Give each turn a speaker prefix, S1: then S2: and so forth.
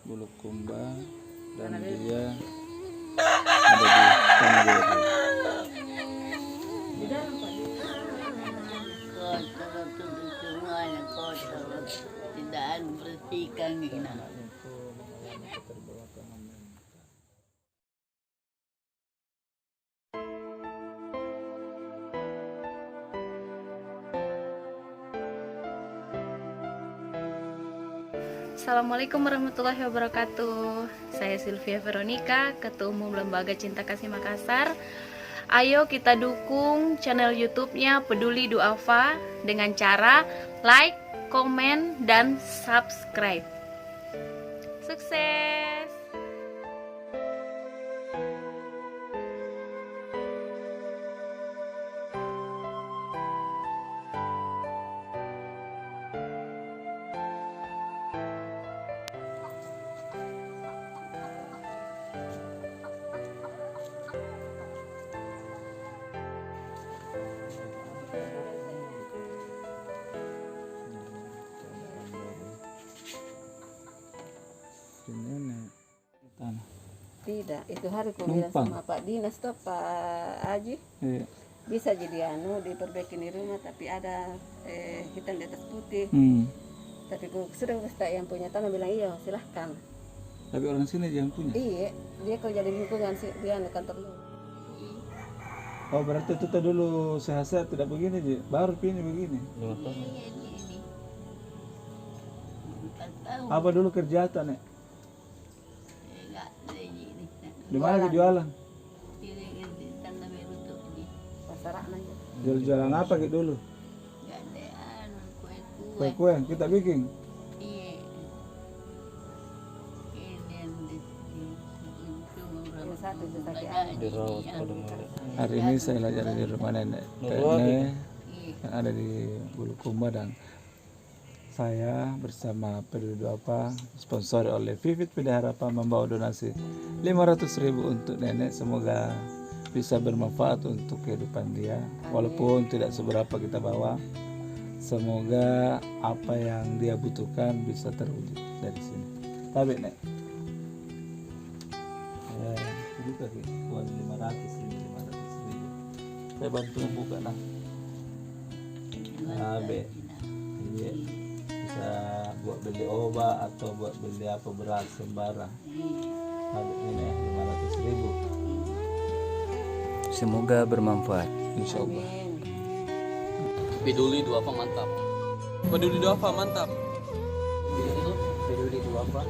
S1: Bulukumba dan dia ada di Tanjung.
S2: Di dalam Pak.
S3: Kotor itu semuanya kotor, tidak bersihkan gitu.
S2: Assalamualaikum warahmatullahi wabarakatuh. Saya Sylvia Veronica, Ketua Umum Lembaga Cinta Kasih Makassar. Ayo kita dukung channel YouTube-nya Peduli Duafa dengan cara like, komen, dan subscribe. Sukses!
S1: Nenek tanah.
S4: Tidak, itu hari aku bilang
S1: Numpang.
S4: sama Pak Dinas tuh Pak Aji
S1: Iya.
S4: bisa jadi diperbaiki di rumah tapi ada hitam di atas putih. Tapi aku sudah tak yang punya tanah bilang iya silahkan.
S1: Tapi orang sini yang punya.
S4: Iya, dia kerja di lingkungan sih dia di kantor lu.
S1: Oh berarti itu dulu sehat-sehat tidak begini Ji. Baru ini begini.
S3: Ini. 4 tahun.
S1: Apa dulu kerja Nek?
S3: Enggak ada ini.
S1: Di mana jualan?
S3: Ini tanda biru tuh ini.
S4: Pasaran aja.
S1: Jualan apa gitu dulu?
S3: Enggak ada kue-kue.
S1: Kue-kue yang kita bikin.
S3: Iya. Ini yang di
S4: Yang satu itu sakit
S1: Hari ini saya belajar di rumah nenek Tene yang ada di Bulukumba dan saya bersama Peduli Duafa sponsori oleh Vivit Pida Harapan membawa donasi 500.000 untuk nenek. Semoga bisa bermanfaat untuk kehidupan dia walaupun tidak seberapa kita bawa. Semoga apa yang dia butuhkan bisa terwujud dari sini. Tapi nek juga uang 500.000 saya bantu buka nah iya bisa buat beli obat atau buat beli apa beras sembarang. Habis ini 500.000
S5: Semoga bermanfaat.
S1: insya Allah.
S6: Peduli Duafa mantap. Peduli Duafa mantap.
S5: Peduli Duafa